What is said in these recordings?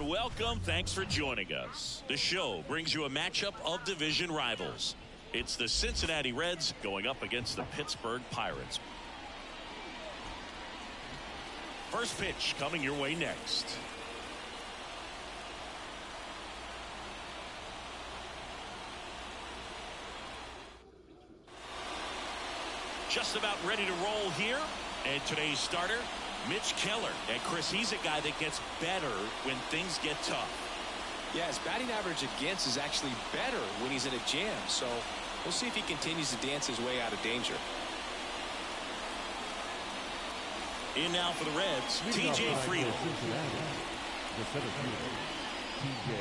and welcome. Thanks for joining us. The show brings you a matchup of division rivals. It's the Cincinnati Reds going up against the Pittsburgh Pirates. First pitch coming your way next. Just about ready to roll here. And today's starter, Mitch Keller. And Chris, he's a guy that gets better when things get tough. Yeah, his batting average against is actually better when he's in a jam. So we'll see if he continues to dance his way out of danger. In now for the Reds, TJ Friedl. The center fielder, TJ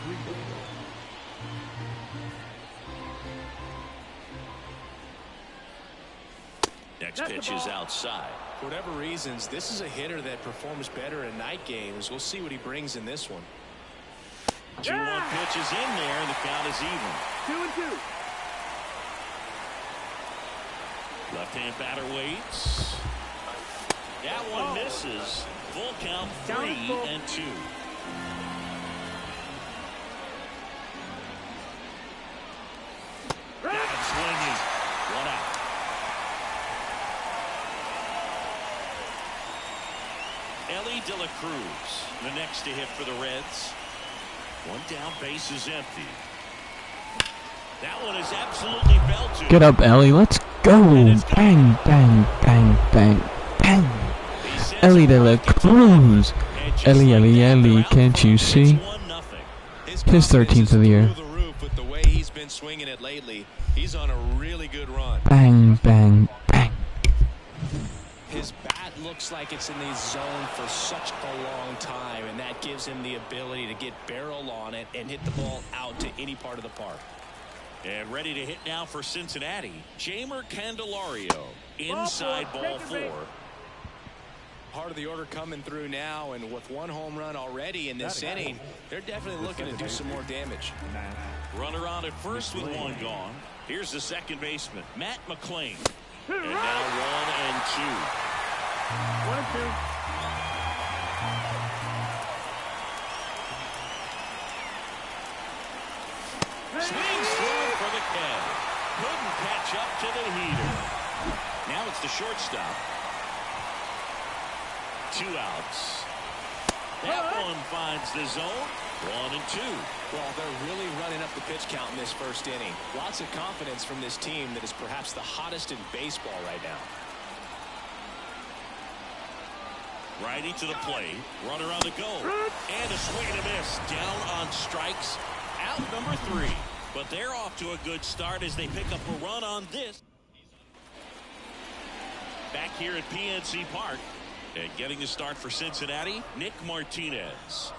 Friedl. Next pitch is outside. For whatever reasons, this is a hitter that performs better in night games. We'll see what he brings in this one. 2-1 pitch is in there, and the count is even. 2-2. Left-hand batter waits. That one misses. Full count, 3-2. Got him swinging. 1 out. Elly De La Cruz, the next to hit for the Reds. 1 down, base is empty. That one is absolutely belted. Get up, Elly. Let's go. Bang, bang, bang, bang, bang. Elly De La Cruz. Elly, can't you see? His 13th of the year. With the way he's been swinging it lately, he's on a really good run. Bang, bang, bang. His bat looks like it's in the zone for such a long time, and that gives him the ability to get barrel on it and hit the ball out to any part of the park. And ready to hit now for Cincinnati, Jeimer Candelario, inside ball 4. Part of the order coming through now, and with 1 home run already in this inning, they're definitely looking to do some more damage. Runner on at first with 1 gone. Here's the second baseman, Matt McLain. And now 1 and 2. 1 and 2. Swings through for the Cavs. Couldn't catch up to the heater. Now it's the shortstop. 2 outs. That one finds the zone. 1 and 2. Well, they're really running up the pitch count in this first inning. Lots of confidence from this team that is perhaps the hottest in baseball right now. Righty to the plate. Runner on the go. And a swing and a miss. Down on strikes. Out number 3. But they're off to a good start as they pick up a run on this. Back here at PNC Park. And getting the start for Cincinnati, Nick Martinez.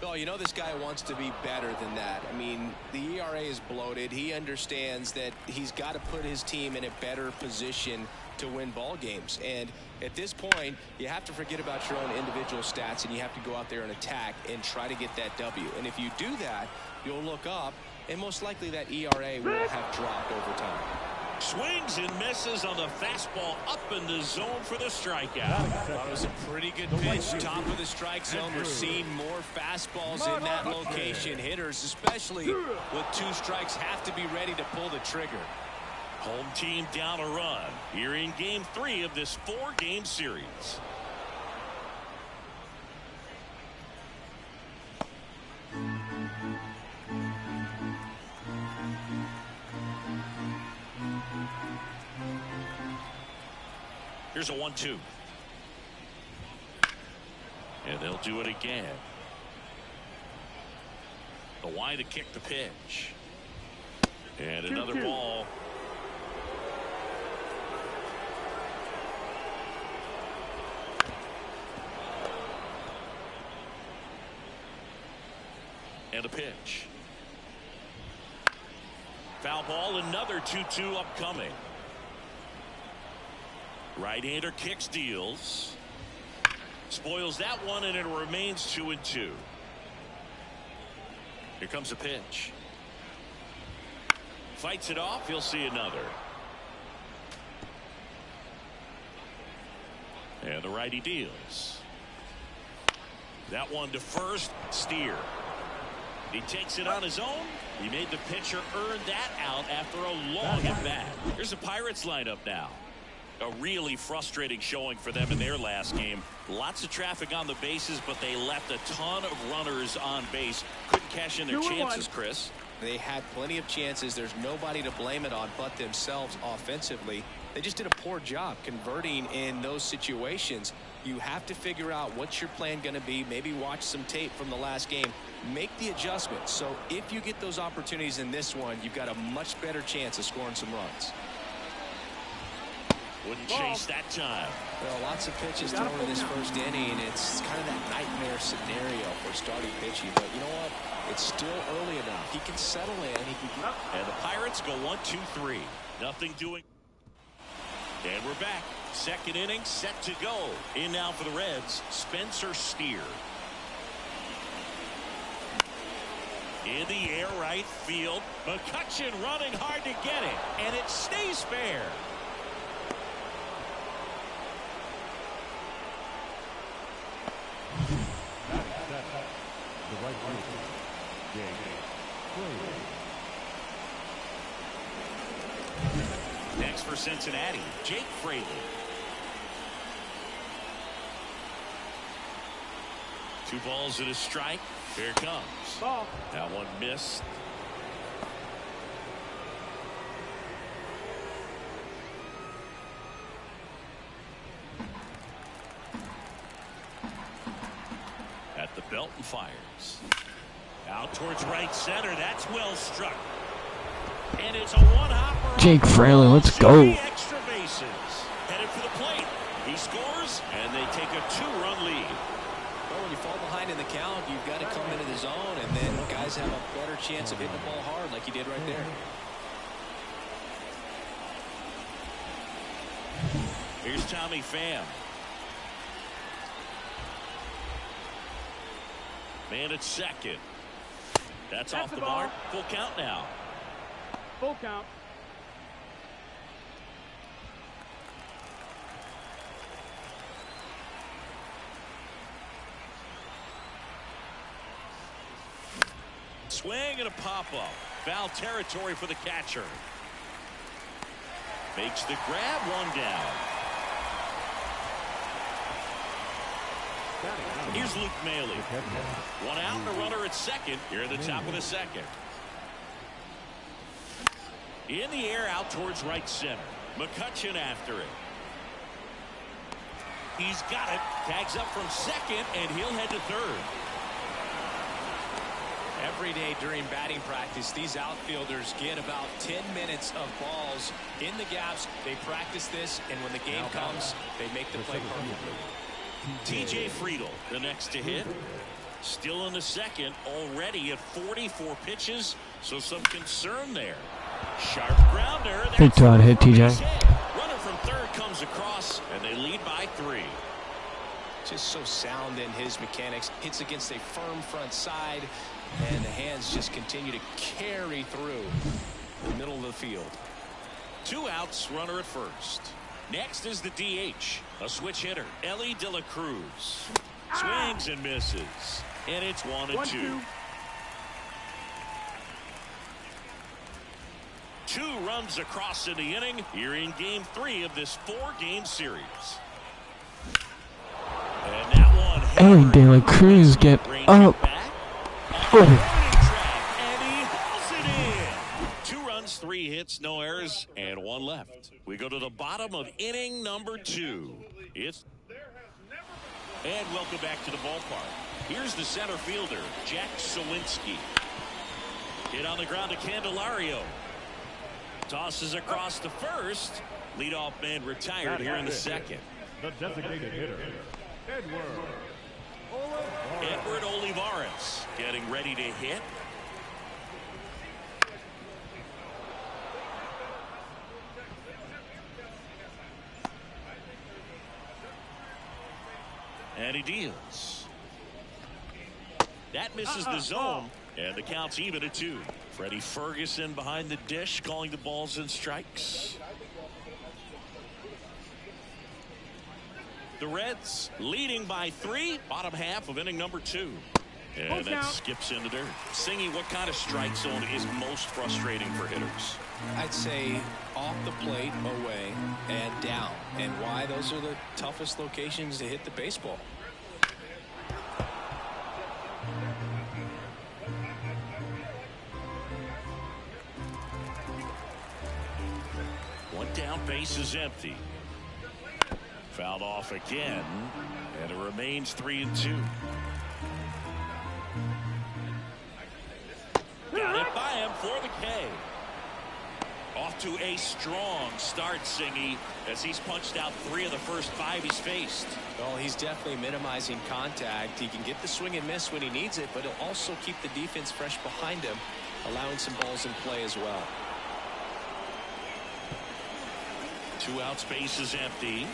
Well, you know this guy wants to be better than that. I mean, the ERA is bloated. He understands that he's got to put his team in a better position to win ball games. And at this point, you have to forget about your own individual stats, and you have to go out there and attack and try to get that W. And if you do that, you'll look up, and most likely that ERA will have dropped over time. Swings and misses on the fastball up in the zone for the strikeout. Thought it was a pretty good pitch. Top of the strike zone. We're seeing more fastballs in that location. Hitters, especially with 2 strikes, have to be ready to pull the trigger. Home team down a run here in game 3 of this 4-game series. Here's a 1-2. And they'll do it again. The wide to kick the pitch. And another ball. And a pitch. Foul ball, another 2-2 upcoming. Right-hander kicks, deals. Spoils that one, and it remains 2-2. Here comes a pitch. Fights it off. He'll see another. And the righty deals. That one to first. Steer. He takes it on his own. He made the pitcher earn that out after a long at bat. Here's the Pirates lineup now. A really frustrating showing for them in their last game. Lots of traffic on the bases, but they left a ton of runners on base. Couldn't cash in their chances, Chris. They had plenty of chances. There's nobody to blame it on but themselves offensively. They just did a poor job converting in those situations. You have to figure out what's your plan going to be. Maybe watch some tape from the last game. Make the adjustment. So if you get those opportunities in this one, you've got a much better chance of scoring some runs. Wouldn't chase that time. Well, lots of pitches thrown in this first inning. It's kind of that nightmare scenario for starting pitching. But you know what? It's still early enough. He can settle in. And the Pirates go 1-2-3. Nothing doing. And we're back. Second inning set to go. In now for the Reds, Spencer Steer. In the air right field. McCutchen running hard to get it. And it stays fair. The right fielder, Jake Fraley. Next for Cincinnati, Jake Fraley. Two balls and a strike. Here it comes. Ball. That one missed. At the belt and fires. Out towards right center. That's well struck. And it's a one-hopper. Jake Fraley, let's go. Extra bases. Headed for the plate. He scores, and they take a 2-run lead. Well, when you fall behind in the count, you've got to come into the zone, and then guys have a better chance of hitting the ball hard like you did right there. Here's Tommy Pham. Man at second. That's off the mark. Full count now. Full count. Swing and a pop-up. Foul territory for the catcher. Makes the grab, one down. Here's Luke Maile. One out and a runner at second. Here in the top of the second. In the air out towards right center. McCutchen after it. He's got it. Tags up from second, and he'll head to third. Every day during batting practice, these outfielders get about 10 minutes of balls in the gaps. They practice this, and when the game comes, they make the play perfectly. TJ Friedl, the next to hit. Still in the second, already at 44 pitches, so some concern there. Sharp grounder. Good to hit, TJ. Runner from third comes across, and they lead by 3. Just so sound in his mechanics. Hits against a firm front side, and the hands just continue to carry through the middle of the field. 2 outs, runner at first. Next is the DH, a switch hitter, Elly De La Cruz. Swings and misses, and it's 1-2. 2 runs across in the inning here in game 3 of this 4-game series. And that one. Elly De La Cruz, get up. Oh. And he hauls it in. 2 runs, 3 hits, no errors, and 1 left. We go to the bottom of inning number 2. And welcome back to the ballpark. Here's the center fielder, Jack Suwinski. Hit on the ground to Candelario. Tosses across to first. Leadoff man retired here in the second. The designated hitter, Edward Olivares getting ready to hit. And he deals. That misses the zone, and the count's even at 2. Freddie Ferguson behind the dish, calling the balls and strikes. The Reds leading by 3, bottom half of inning number 2. And that skips into dirt. Singy, what kind of strike zone is most frustrating for hitters? I'd say off the plate, away, and down. And why? Those are the toughest locations to hit the baseball. One down, base is empty. Fouled off again, and it remains 3-2. Got it by him for the K. Off to a strong start, Singy, as he's punched out 3 of the first 5 he's faced. Well, he's definitely minimizing contact. He can get the swing and miss when he needs it, but he'll also keep the defense fresh behind him, allowing some balls in play as well. 2 outs, base is empty.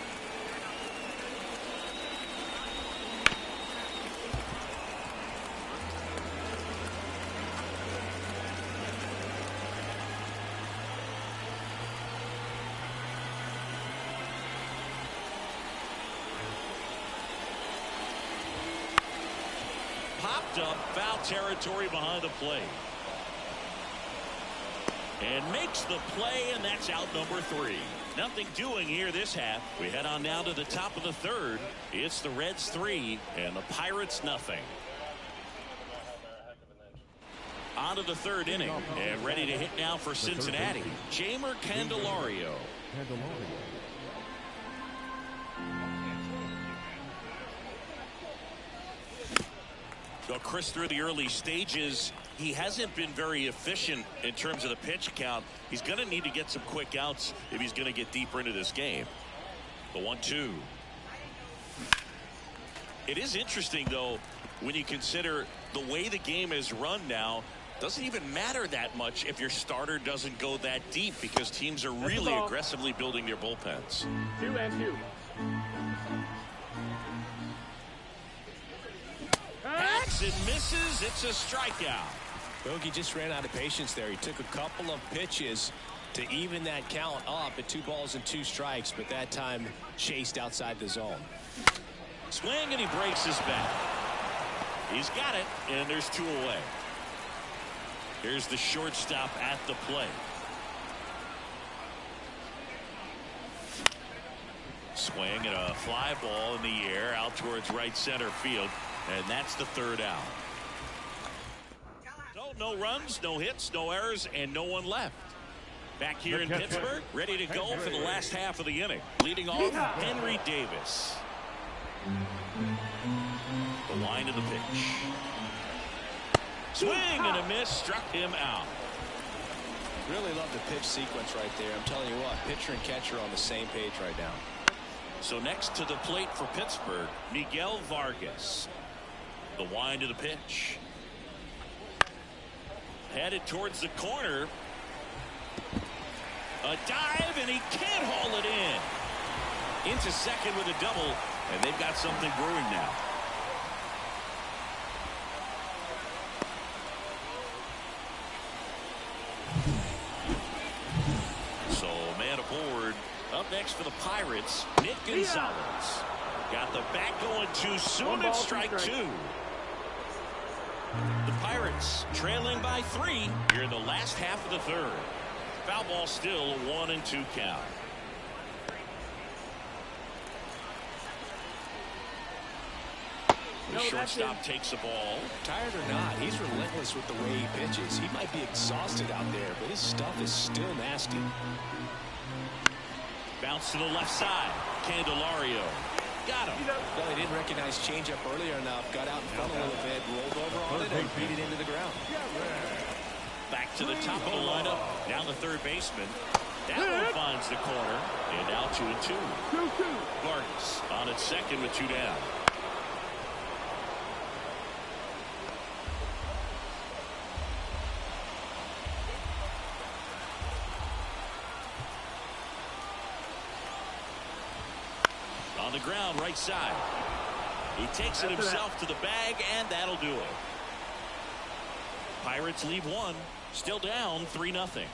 Popped up, foul territory behind the plate. And makes the play, and that's out number 3. Nothing doing here this half. We head on now to the top of the 3rd. It's the Reds 3 and the Pirates nothing. On to the 3rd inning, and ready to hit now for Cincinnati, Jeimer Candelario. So Chris, through the early stages, he hasn't been very efficient in terms of the pitch count. He's going to need to get some quick outs if he's going to get deeper into this game. The 1-2. It is interesting, though, when you consider the way the game is run now. Doesn't even matter that much if your starter doesn't go that deep, because teams are really aggressively building their bullpens. 2-2. Hacks and misses. It's a strikeout. Bogey just ran out of patience there. He took a couple of pitches to even that count up at 2 balls and 2 strikes, but that time chased outside the zone. Swing, and he breaks his bat. He's got it, and there's 2 away. Here's the shortstop at the plate. Swing and a fly ball in the air out towards right center field, and that's the 3rd out. So no runs, no hits, no errors, and no one left. Back here in Pittsburgh, ready to go for the last half of the inning. Leading off, Henry Davis. The line of the pitch. Swing and a miss, struck him out. Really love the pitch sequence right there. I'm telling you what, pitcher and catcher on the same page right now. So next to the plate for Pittsburgh, Miguel Vargas. The wind of the pitch. Headed towards the corner. A dive, and he can't haul it in. Into second with a double, and they've got something brewing now. So man aboard. Up next for the Pirates, Nick Gonzalez. Got the bat going too soon, and strike 2. The Pirates trailing by 3 here in the last half of the 3rd. Foul ball still, a 1-2 count. The shortstop takes the ball. Tired or not, he's relentless with the way he pitches. He might be exhausted out there, but his stuff is still nasty. Bounce to the left side. Candelario. Got him. Well, he didn't recognize changeup earlier enough. Got out in front a little bit, rolled over on it, and beat it into the ground. Back to the top of the lineup. Down the third baseman. That one finds the corner. And now 2-2. Vargas on at second with 2 down. On the ground, right side. He takes it himself to the bag, and that'll do it. Pirates lead 1. Still down 3-0.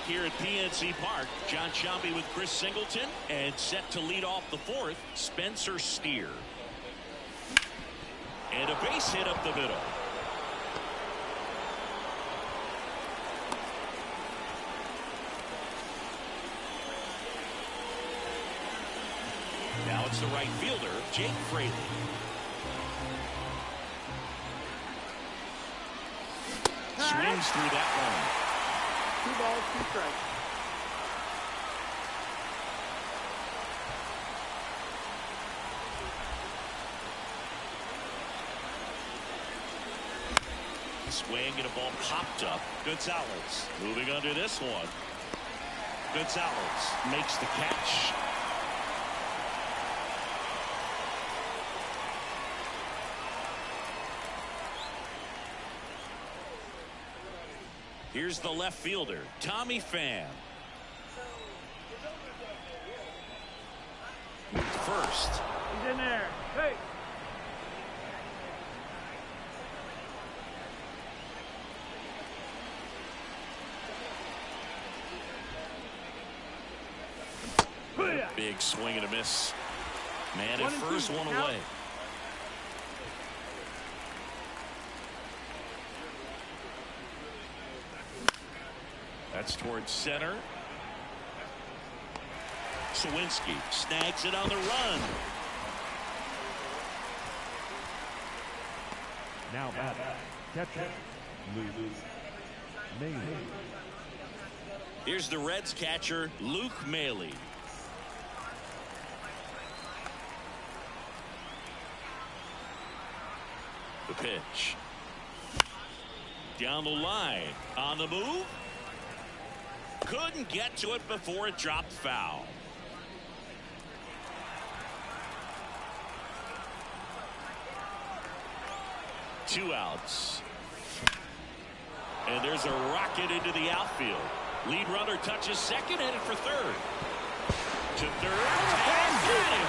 here at PNC Park. John Sciambi with Chris Singleton, and set to lead off the fourth, Spencer Steer. And a base hit up the middle. Now it's the right fielder, Jake Fraley. Swings through that one. 2 balls, 2 strikes. Swing and a ball popped up. Gonzalez moving under this one. Gonzalez makes the catch. Here's the left fielder, Tommy Pham. First. He's in there. Hey. Big swing and a miss. Man at first, 1 away. That's towards center. Sawinski snags it on the run. Now batting, catcher, Luke Maile. Here's the Reds catcher, Luke Maile. The pitch. Down the line. On the move. Couldn't get to it before it dropped foul. Two outs. And there's a rocket into the outfield. Lead runner touches second, headed for third. To third. And got him.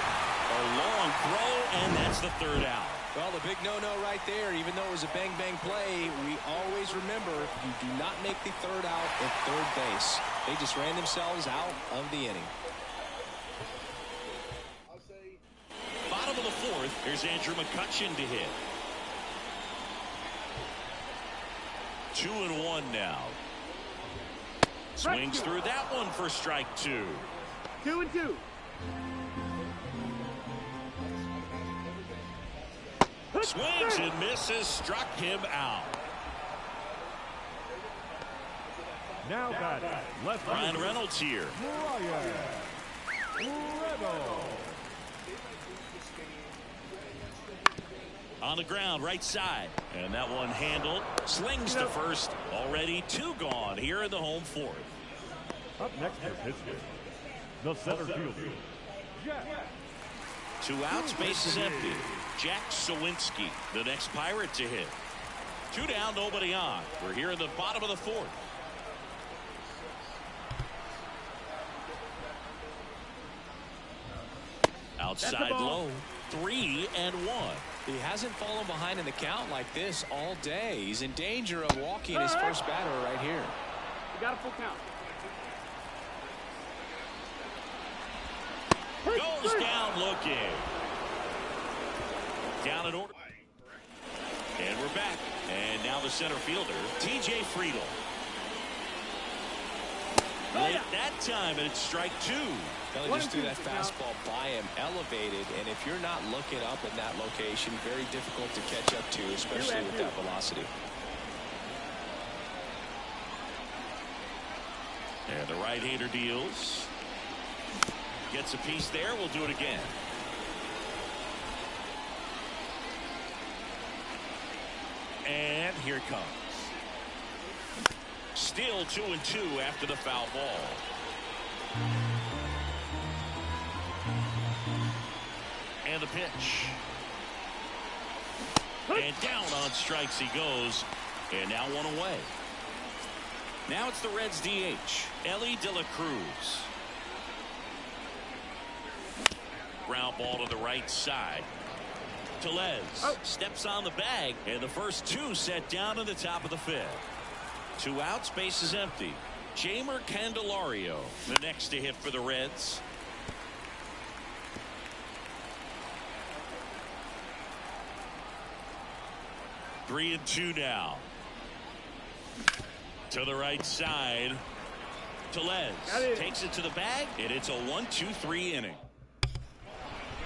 A long throw, and that's the third out. Well, the big no-no right there, even though it was a bang-bang play, we always remember you do not make the third out at third base. They just ran themselves out of the inning. Bottom of the fourth, here's Andrew McCutchen to hit. 2-1 now. Swings through that one for strike 2. 2-2. Swings and misses, struck him out. Now batting, left Ryan fielder, Reynolds here. Ryan Reynolds. On the ground, right side. And that one handled. Slings to first. Already 2 gone here in the home fourth. Up next for Pittsburgh, the center fielder, Jack. 2 outs, base is empty. Jack Sawinski, the next Pirate to hit. 2 down, nobody on. We're here in the bottom of the fourth. Outside low, 3-1. He hasn't fallen behind in the count like this all day. He's in danger of walking his first batter right here. You got a full count. Goes down looking. Down in order. And we're back. And now the center fielder, TJ Friedl. Late that time, and it's strike 2. Kelly just threw that fastball by him, elevated, and if you're not looking up in that location, very difficult to catch up to, especially with that velocity. And the right-hander deals. Gets a piece there. We'll do it again. And here it comes. Still 2-2 after the foul ball. And the pitch. And down on strikes he goes. And now 1 away. Now it's the Reds DH, Elly De La Cruz. Ground ball to the right side. Tellez steps on the bag, and the first 2 set down in the top of the 5th. 2 outs, base is empty. Jeimer Candelario, the next to hit for the Reds. Three and two now. To the right side. Tellez takes it to the bag, and it's a 1-2-3 inning.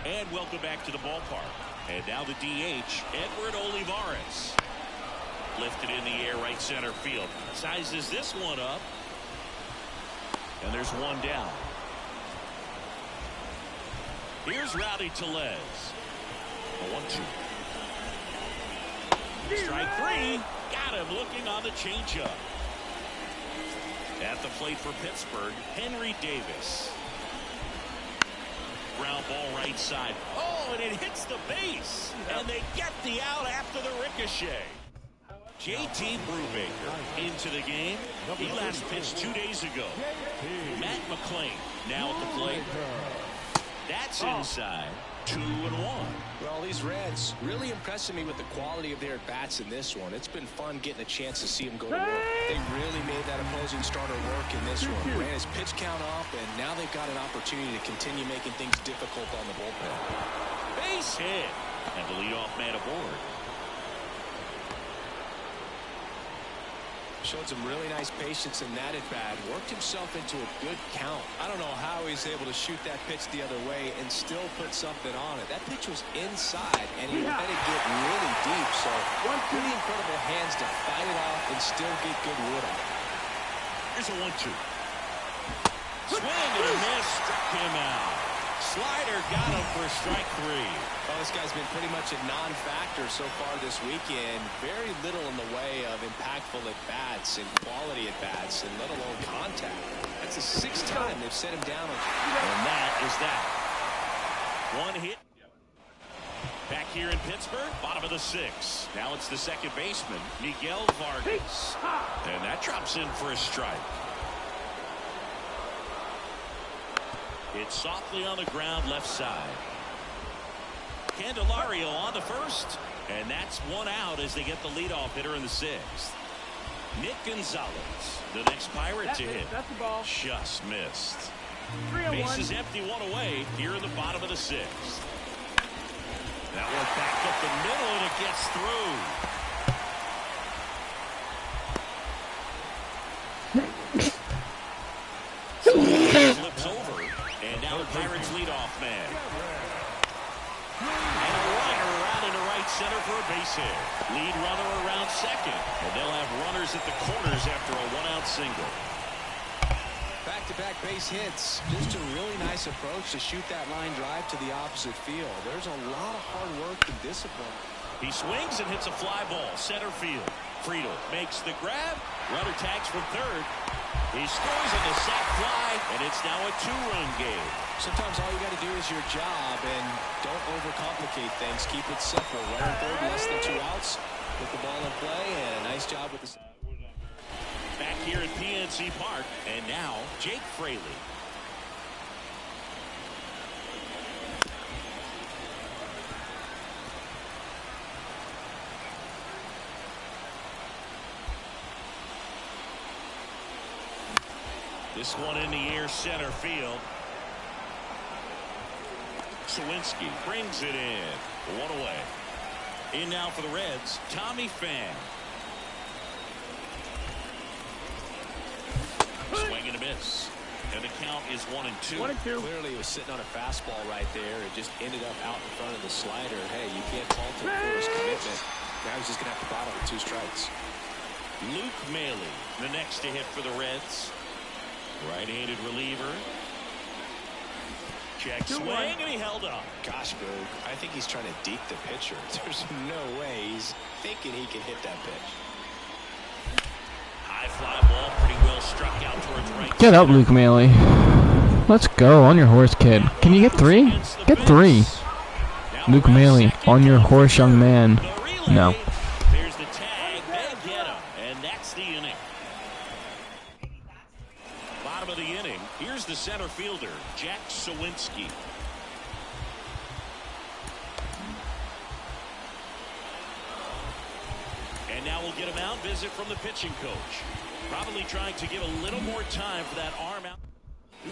And welcome back to the ballpark. And now the DH, Edward Olivares. Lifted in the air, right center field. Sizes this one up. And there's one down. Here's Rowdy Tellez. A 1-2. Strike three. Got him looking on the changeup. At the plate for Pittsburgh, Henry Davis. Ground ball right side. Oh, and it hits the base. And they get the out after the ricochet. J.T. Brubaker into the game. He last pitched 2 days ago. Matt McClain now at the plate. That's inside. 2-1. Well, these Reds really impressing me with the quality of their at-bats in this one. It's been fun getting a chance to see them go to work. They really made that opposing starter work in this one. Ran his pitch count up, and now they've got an opportunity to continue making things difficult on the bullpen. Base hit. And the leadoff man aboard. Showed some really nice patience in that at-bat. Worked himself into a good count. I don't know how he's able to shoot that pitch the other way and still put something on it. That pitch was inside, and he let it get really deep. So pretty incredible hands to fight it off and still get good wood on it. Here's a 1-2. Swing and a miss. Struck him out. Slider got him for strike three. Well, this guy's been pretty much a non-factor so far this weekend. Very little in the way of impactful at-bats and quality at-bats, and let alone contact. That's the 6th time they've set him down. And that is that. One hit. Back here in Pittsburgh, bottom of the 6th. Now it's the second baseman, Miguel Vargas. And that drops in for a strike. It's softly on the ground left side. Candelario on the first. And that's one out as they get the leadoff hitter in the 6th. Nick Gonzalez, the next Pirate to hit. That's the ball. Just missed. 3-1. Base is empty, one away here in the bottom of the 6th. That one back up the middle, and it gets through. Flips over, and now the Pirates leadoff man. And a runner around into right center for a base hit. Lead runner around second, and they'll have runners at the corners after a one-out single. Back-to-back base hits. Just a really nice approach to shoot that line drive to the opposite field. There's a lot of hard work and discipline. He swings and hits a fly ball center field. Friedl makes the grab. Runner tags from third. He scores on the sac fly, and it's now a 2-run game. Sometimes all you got to do is your job, and don't overcomplicate things. Keep it simple. Runner third, less than 2 outs. Put the ball in play, and a nice job with the... Back here at PNC Park, and now Jake Fraley. This one in the air, center field. Sawinski brings it in. One away. In now for the Reds, Tommy Pham. Swing and a miss. And the count is 1-2. 1-2. Clearly he was sitting on a fastball right there. It just ended up out in front of the slider. Hey, you can't fault him for his commitment. Now he's just going to have to bottle with 2 strikes. Luke Maile, the next to hit for the Reds. Right-handed reliever. Check swing, and he held up. Gosh, Boog, I think he's trying to deke the pitcher. There's no way he's thinking he can hit that pitch. High fly ball, pretty well struck out towards right. Get up, Luke Maile. Let's go on your horse, kid. Can you get 3? Get 3. Luke Maile, on your horse, young man. No. There's the tag. They get him, and that's the inning. Bottom of the inning. Here's the center fielder, Jack Sawinski. And now we'll get a mound visit from the pitching coach. Probably trying to give a little more time for that arm out.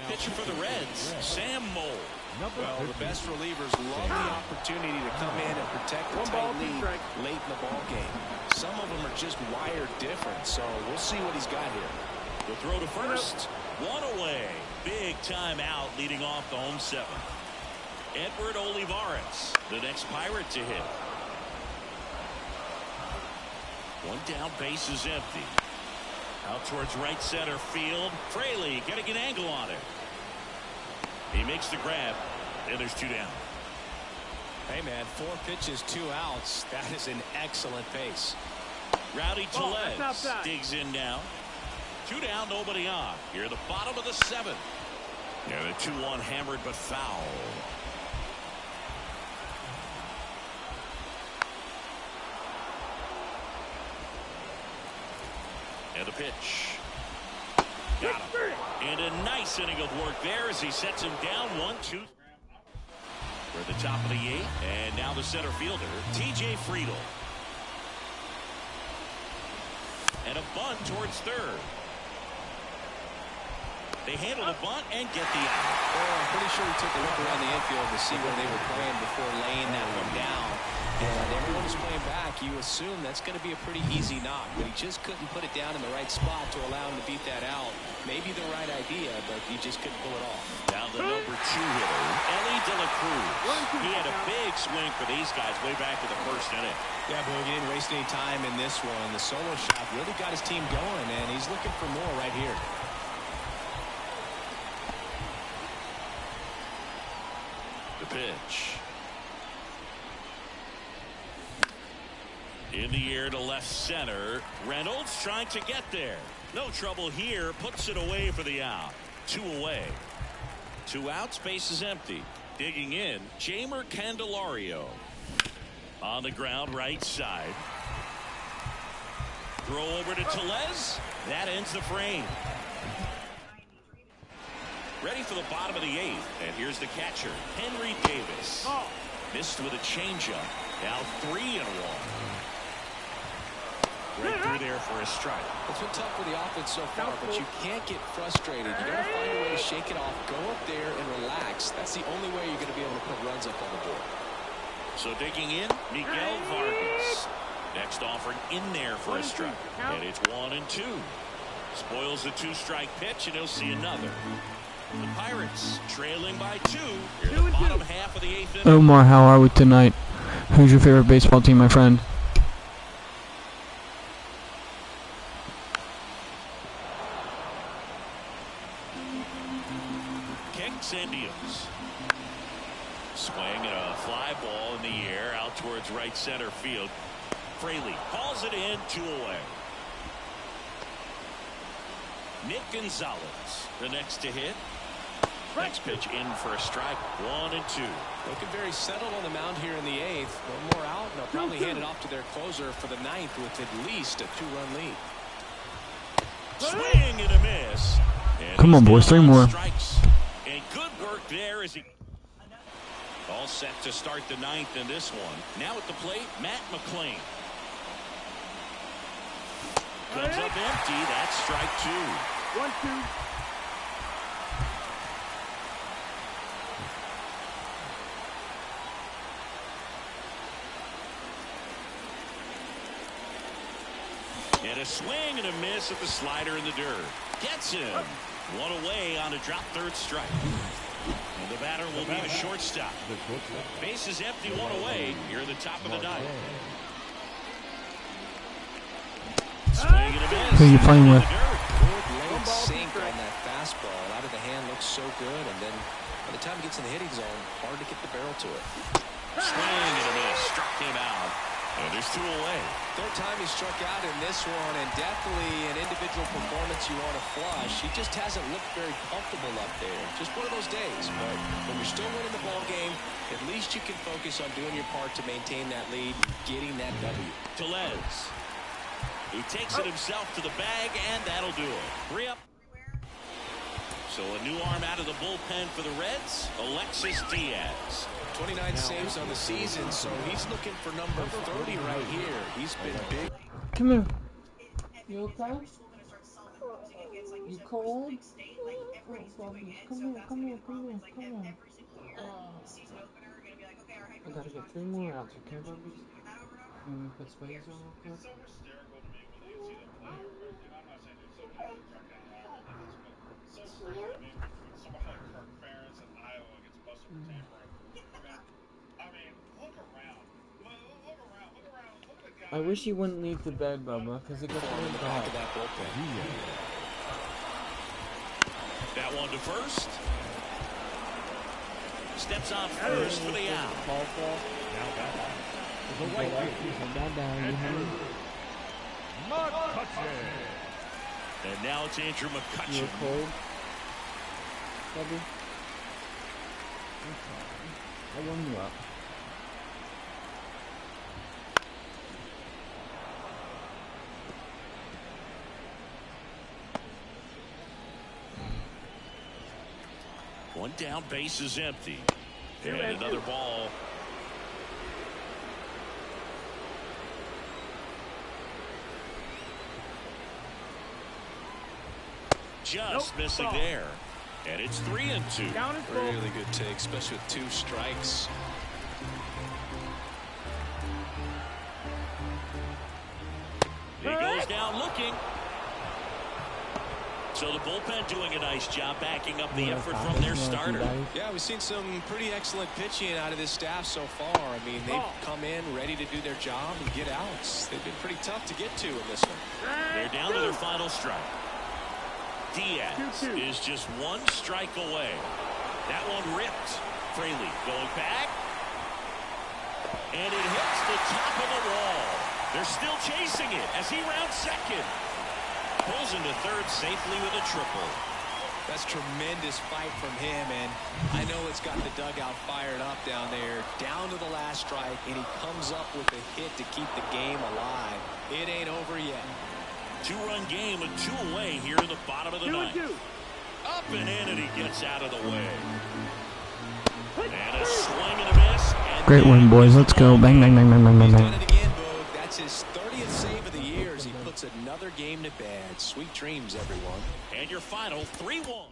Pitcher for the Reds, Sam Moll. Well, the best relievers love the opportunity to come in and protect the tight lead late in the ball game. Some of them are just wired different, so we'll see what he's got here. The throw to first, one away. Big time out leading off the home seventh. Edward Olivares, the next Pirate to hit. One down, base is empty. Out towards right center field. Fraley getting an angle on it. He makes the grab, and there's two down. Hey, man, 4 pitches, 2 outs. That is an excellent pace. Rowdy Tellez digs in now. 2 down, nobody on. Here at the bottom of the 7th. Yeah, the 2-1 hammered but foul. And the pitch. Got him. And a nice inning of work there as he sets him down 1-2. We're at the top of the 8th. And now the center fielder, TJ Friedl. And a bunt towards third. They handle the bunt and get the out. Well, I'm pretty sure he took a look around the infield to see where they were playing before laying that one down. And everyone was playing back. You assume that's going to be a pretty easy knock, but he just couldn't put it down in the right spot to allow him to beat that out. Maybe the right idea, but he just couldn't pull it off. Now the number 2 hitter, Elly De La Cruz. He had a big swing for these guys way back in the first inning. Yeah, but he didn't waste any time in this one. The solo shot really got his team going, and he's looking for more right here. The pitch. In the air to left center. Reynolds trying to get there. No trouble here. Puts it away for the out. 2 away. 2 outs. Base is empty. Digging in. Jeimer Candelario. On the ground right side. Throw over to Tellez. That ends the frame. Ready for the bottom of the 8th. And here's the catcher, Henry Davis. Missed with a changeup. Now 3-1. Right through there for a strike. It's been tough for the offense so far, but you can't get frustrated. You got to find a way to shake it off, go up there and relax. That's the only way you're going to be able to put runs up on the board. So digging in, Miguel Vargas. Next offering in there for a strike. And it's 1-2. Spoils the 2-strike pitch, and he'll see another. The Pirates trailing by 2. Here in the bottom half of the 8th inning. Omar, how are we tonight? Who's your favorite baseball team, my friend? Kicks and deals. Swing and a fly ball in the air out towards right center field. Fraley calls it in, 2 away. Nick Gonzalez, the next to hit. Next pitch in for a strike. 1-2. Looking very settled on the mound here in the 8th. One more out, and they'll probably hand it off to their closer for the 9th with at least a 2-run lead. Swing and a miss. And Come on, boys, 3 more. Strikes. And good work there as he all set to start the 9th in this one. Now at the plate, Matt McClain. Comes up empty. That's strike 2. 1-2. And a swing and a miss at the slider in the dirt. Gets him. 1 away on a drop 3rd strike. And the batter will be the shortstop. Base is empty, 1 away. Here in the top of the 9th. Swing and a miss. Who are you playing with? Good late sink on that fastball. Out of the hand looks so good, and then by the time it gets in the hitting zone, hard to get the barrel to it. Swing and a miss. Struck him out. And there's 2 away. 3rd time he struck out in this one, and definitely an individual performance you want to flush. He just hasn't looked very comfortable up there. Just one of those days. But when you're still winning the ball game, at least you can focus on doing your part to maintain that lead, getting that W. Tellez. He takes it himself to the bag, and that'll do it. 3 up. So a new arm out of the bullpen for the Reds, Alexis Diaz. 29 saves on the season, so he's looking for number 30 right here. He's been big. Come here. You okay? You cold? Oh, Bobby. Come here, come here, come here, come here. I gotta get 3 more outs, okay, Bobby? Let me put space on real quick. I wish he wouldn't leave the bed, Bubba, because it gets in the back of that bullpen. That one to first. Steps on first for the out. And now it's Andrew McCutchen. You're cold, Bubby? I warm you up. One down, base is empty. And another ball. Just missing there. And it's 3-2. Really good take, especially with 2 strikes. He goes down looking. So the bullpen doing a nice job backing up the effort from their starter. Yeah, we've seen some pretty excellent pitching out of this staff so far. I mean, they've come in ready to do their job and get outs. They've been pretty tough to get to in this one. They're down to their final strike. Diaz is just 1 strike away. That one ripped. Fraley going back. And it hits the top of the wall. They're still chasing it as he rounds second. Pulls into third safely with a triple. That's tremendous fight from him, and I know it's got the dugout fired up down there. Down to the last strike, and he comes up with a hit to keep the game alive. It ain't over yet. 2-run game with 2 away here in the bottom of the ninth. Up and in, and he gets out of the way. And a swing and a miss. And great win, boys. Let's go. Bang, bang, bang, bang, bang, bang, He's bang. done it again, Boog. That's his 30th save of the year as he puts another game to bed. Sweet dreams, everyone. your final 3-1.